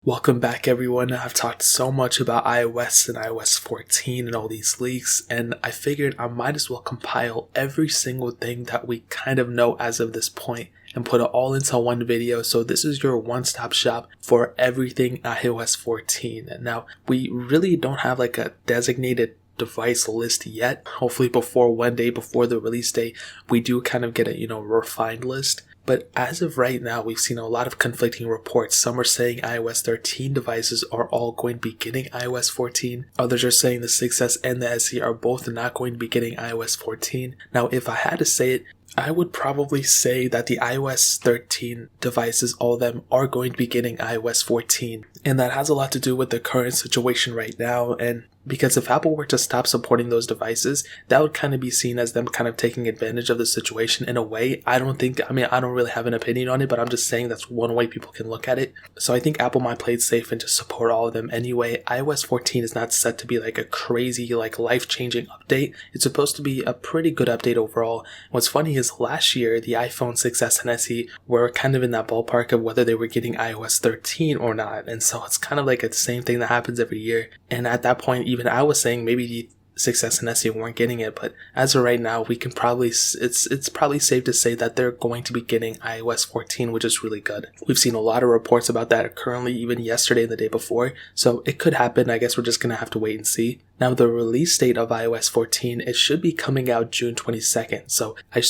Welcome back, everyone. I've talked so much about iOS and iOS 14 and all these leaks, and I figured I might as well compile every single thing that we kind of know as of this point and put it all into one video. So this is your one-stop shop for everything iOS 14. And now, we really don't have like a designated device list yet. Hopefully before one day before the release date, we do kind of get a refined list. But as of right now, we've seen a lot of conflicting reports. Some are saying iOS 13 devices are all going to be getting iOS 14. Others are saying the 6S and the SE are both not going to be getting iOS 14. Now, if I had to say it, I would probably say that the iOS 13 devices, all of them, are going to be getting iOS 14. And that has a lot to do with the current situation right now. And because if Apple were to stop supporting those devices, that would kind of be seen as them kind of taking advantage of the situation in a way. I don't really have an opinion on it, but I'm just saying that's one way people can look at it. So I think Apple might play it safe and just support all of them anyway. iOS 14 is not set to be like a crazy, like life-changing update. It's supposed to be a pretty good update overall. What's funny is last year, the iPhone 6S and SE were kind of in that ballpark of whether they were getting iOS 13 or not. And so it's kind of like the same thing that happens every year. And at that point, even I was saying maybe the 6S and SE weren't getting it, but as of right now, we can probably, it's probably safe to say that they're going to be getting iOS 14, which is really good. We've seen a lot of reports about that currently, even yesterday and the day before, so it could happen. I guess we're just going to have to wait and see. Now, the release date of iOS 14, it should be coming out June 22nd. So I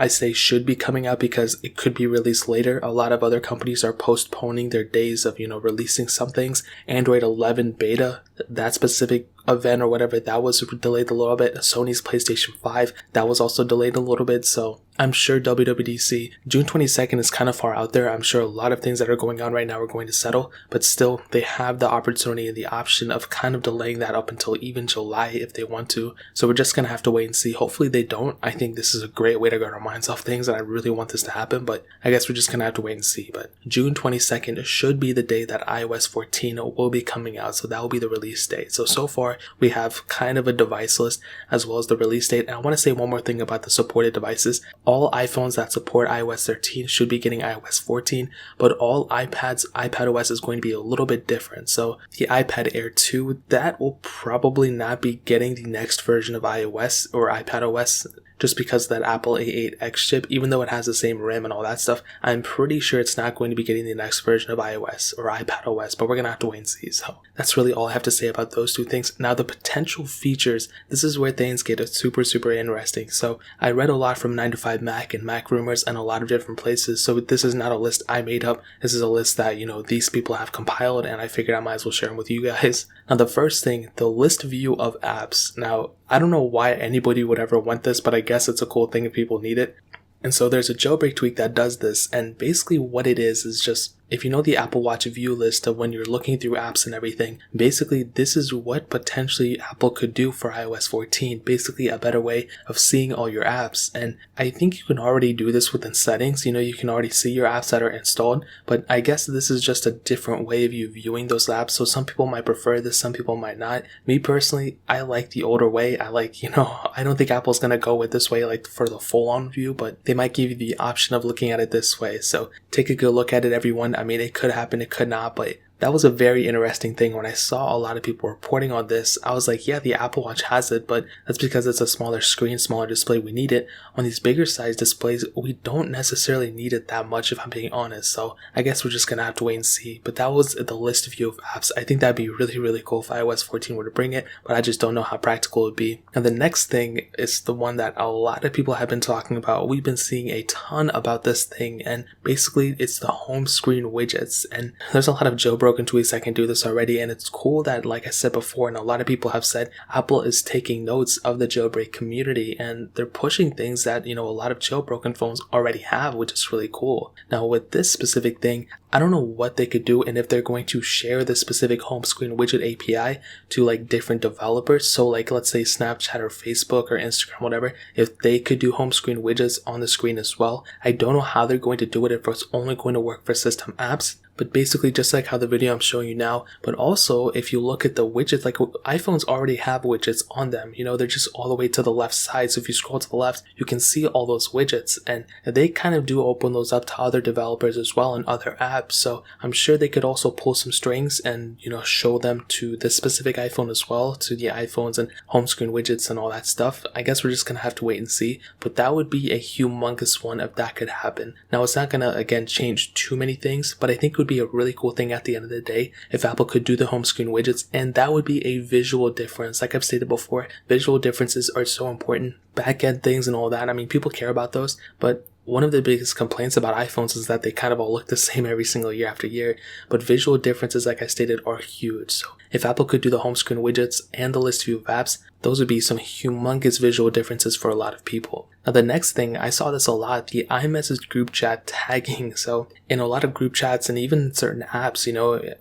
say should be coming out because it could be released later. A lot of other companies are postponing their days of, releasing some things. Android 11 beta, that specific event or whatever, that was delayed a little bit. Sony's PlayStation 5, that was also delayed a little bit. So I'm sure WWDC, June 22nd is kind of far out there. I'm sure a lot of things that are going on right now are going to settle, but still they have the opportunity and the option of kind of delaying that up until even July if they want to. So we're just going to have to wait and see. Hopefully they don't. I think this is a great way to get our minds off things and I really want this to happen, but I guess we're just going to have to wait and see. But June 22nd should be the day that iOS 14 will be coming out. So that will be the release date. So far we have kind of a device list as well as the release date. And I want to say one more thing about the supported devices. All iPhones that support iOS 13 should be getting iOS 14, but all iPadOS is going to be a little bit different. So the iPad Air 2, that will probably not be getting the next version of iOS or iPadOS just because of that Apple A8X chip, even though it has the same RAM and all that stuff. I'm pretty sure it's not going to be getting the next version of iOS or iPadOS, but we're going to have to wait and see. So that's really all I have to say about those two things. Now, the potential features, this is where things get super, super interesting. So I read a lot from 9to5Mac and Mac Rumors and a lot of different places. So this is not a list I made up. This is a list that, these people have compiled, and I figured I might as well share them with you guys. Now, the first thing, the list view of apps. Now, I don't know why anybody would ever want this, but I guess it's a cool thing if people need it. And so there's a jailbreak tweak that does this, and basically what it is just, if you know the Apple Watch view list of when you're looking through apps and everything, basically this is what potentially Apple could do for iOS 14, basically a better way of seeing all your apps. And I think you can already do this within settings, you can already see your apps that are installed, but I guess this is just a different way of you viewing those apps. So some people might prefer this, some people might not. Me personally, I like the older way. I like, I don't think Apple's gonna go with this way like for the full-on view, but they might give you the option of looking at it this way. So take a good look at it, everyone. I mean, it could happen, it could not, but that was a very interesting thing. When I saw a lot of people reporting on this, I was like, yeah, the Apple Watch has it, but that's because it's a smaller screen, smaller display. We need it. On these bigger size displays, we don't necessarily need it that much, if I'm being honest. So I guess we're just going to have to wait and see. But that was the list view of apps. I think that'd be really, really cool if iOS 14 were to bring it, but I just don't know how practical it would be. And the next thing is the one that a lot of people have been talking about. We've been seeing a ton about this thing, and basically it's the home screen widgets. And there's a lot of jailbroken tweets that can do this already, and it's cool that, like I said before, and a lot of people have said, Apple is taking notes of the jailbreak community and they're pushing things that a lot of jailbroken phones already have, which is really cool. Now, with this specific thing, I don't know what they could do and if they're going to share the specific home screen widget API to like different developers. So like, let's say Snapchat or Facebook or Instagram, whatever, if they could do home screen widgets on the screen as well. I don't know how they're going to do it, if it's only going to work for system apps. but basically just like how the video I'm showing you now. But also if you look at the widgets, like iPhones already have widgets on them, they're just all the way to the left side. So if you scroll to the left, you can see all those widgets, and they kind of do open those up to other developers as well and other apps. So I'm sure they could also pull some strings and show them to this specific iPhone as well, to the iPhones and home screen widgets and all that stuff. I guess we're just gonna have to wait and see, but that would be a humongous one if that could happen. Now it's not gonna again change too many things, but I think it would be a really cool thing at the end of the day if Apple could do the home screen widgets, and that would be a visual difference. Like I've stated before, visual differences are so important. Back-end things and all that, I mean, people care about those, but one of the biggest complaints about iPhones is that they kind of all look the same every single year after year, but visual differences, like I stated, are huge. So if Apple could do the home screen widgets and the list view of apps, those would be some humongous visual differences for a lot of people. Now the next thing, I saw this a lot, the iMessage group chat tagging. So in a lot of group chats and even certain apps,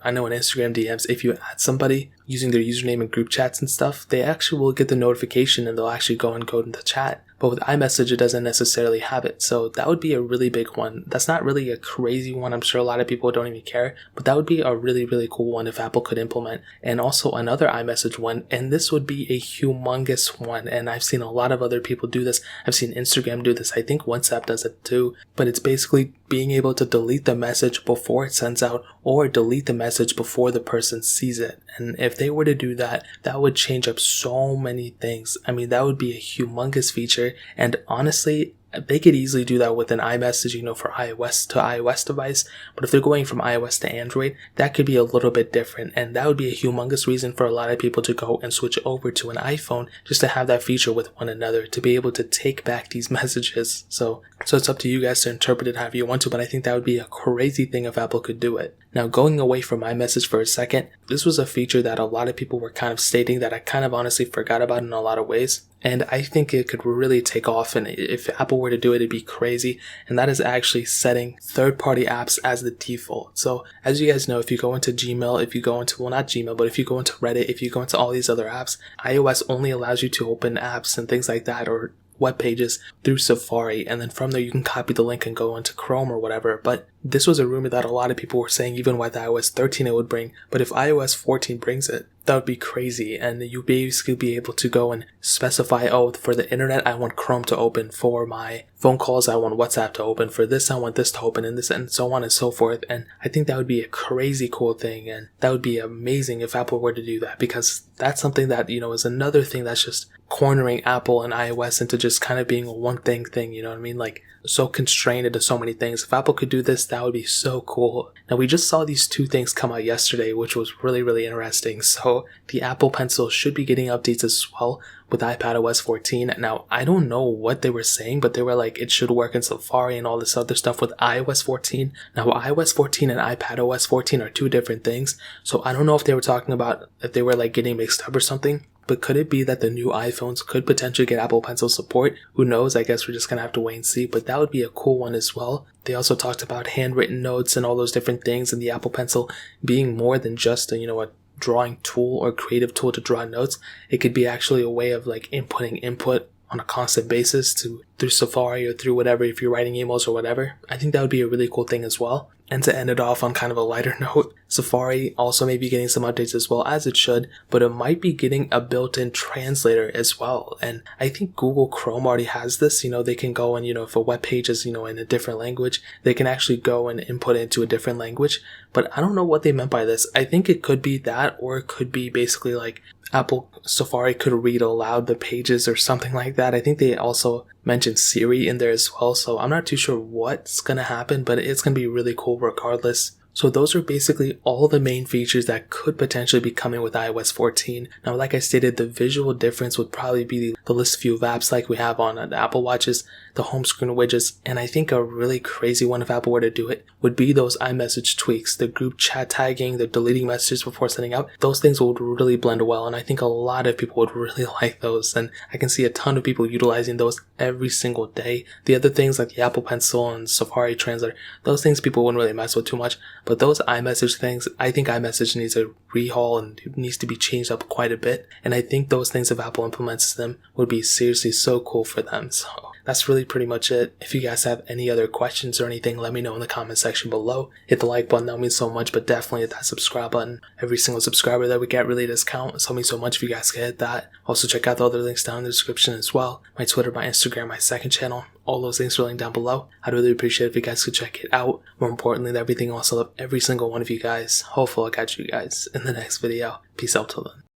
I know in Instagram DMs, if you add somebody using their username in group chats and stuff, they actually will get the notification and they'll actually go into chat. But with iMessage, it doesn't necessarily have it. So that would be a really big one. That's not really a crazy one. I'm sure a lot of people don't even care, but that would be a really, really cool one if Apple could implement. And also another iMessage one, and this would be a humongous one. And I've seen a lot of other people do this. I've seen Instagram do this. I think WhatsApp does it too. But it's basically being able to delete the message before it sends out, or delete the message before the person sees it. And if they were to do that, that would change up so many things. I mean, that would be a humongous feature. And honestly, they could easily do that with an iMessage, for iOS to iOS device. But if they're going from iOS to Android, that could be a little bit different. And that would be a humongous reason for a lot of people to go and switch over to an iPhone, just to have that feature with one another, to be able to take back these messages. So it's up to you guys to interpret it however you want to, but I think that would be a crazy thing if Apple could do it. Now, going away from iMessage for a second, this was a feature that a lot of people were kind of stating that I kind of honestly forgot about in a lot of ways. And I think it could really take off, and if Apple were to do it, it'd be crazy. And that is actually setting third-party apps as the default. So as you guys know, if you go into Gmail, if you go into, well, not Gmail, but if you go into Reddit, if you go into all these other apps, iOS only allows you to open apps and things like that, or web pages through Safari, and then from there you can copy the link and go into Chrome or whatever. But this was a rumor that a lot of people were saying even with iOS 13 it would bring, but if iOS 14 brings it, that would be crazy. And you basically be able to go and specify, for the internet I want Chrome to open, for my phone calls I want WhatsApp to open, for this I want this to open, and this, and so on and so forth. And I think that would be a crazy cool thing, and that would be amazing if Apple were to do that, because that's something that is another thing that's just cornering Apple and iOS into just kind of being a one thing, you know what I mean? Like, so constrained into so many things. If Apple could do this, that would be so cool. Now, we just saw these two things come out yesterday, which was really, really interesting. So the Apple Pencil should be getting updates as well with iPadOS 14. Now, I don't know what they were saying, but they were like, it should work in Safari and all this other stuff with iOS 14. Now, iOS 14 and iPadOS 14 are two different things. So I don't know if they were talking about, if they were like getting mixed up or something. But could it be that the new iPhones could potentially get Apple Pencil support? Who knows? I guess we're just going to have to wait and see. But that would be a cool one as well. They also talked about handwritten notes and all those different things, and the Apple Pencil being more than just a drawing tool or creative tool to draw notes. It could be actually a way of like inputting input on a constant basis through Safari or through whatever, if you're writing emails or whatever. I think that would be a really cool thing as well. And to end it off on kind of a lighter note, Safari also may be getting some updates as well, as it should, but it might be getting a built-in translator as well. And I think Google Chrome already has this. They can go and, if a web page is, in a different language, they can actually go and input it into a different language. But I don't know what they meant by this. I think it could be that, or it could be basically like Apple Safari could read aloud the pages or something like that. I think they also mentioned Siri in there as well, so I'm not too sure what's going to happen, but it's going to be really cool regardless. So those are basically all the main features that could potentially be coming with iOS 14. Now, like I stated, the visual difference would probably be the list view of apps like we have on the Apple Watches, the home screen widgets, and I think a really crazy one if Apple were to do it would be those iMessage tweaks, the group chat tagging, the deleting messages before sending out. Those things would really blend well, and I think a lot of people would really like those, and I can see a ton of people utilizing those every single day. The other things like the Apple Pencil and Safari Translator, those things people wouldn't really mess with too much, but those iMessage things, I think iMessage needs a rehaul and it needs to be changed up quite a bit, and I think those things, if Apple implements them, would be seriously so cool for them. So that's really pretty much it. If you guys have any other questions or anything, let me know in the comment section below. Hit the like button, that means so much, but definitely hit that subscribe button. Every single subscriber that we get really does count. It's helped me so much if you guys can hit that. Also check out the other links down in the description as well. My Twitter, my Instagram, my second channel. All those links are linked down below. I'd really appreciate it if you guys could check it out. More importantly than everything else, I love every single one of you guys. Hopefully I'll catch you guys in the next video. Peace out till then.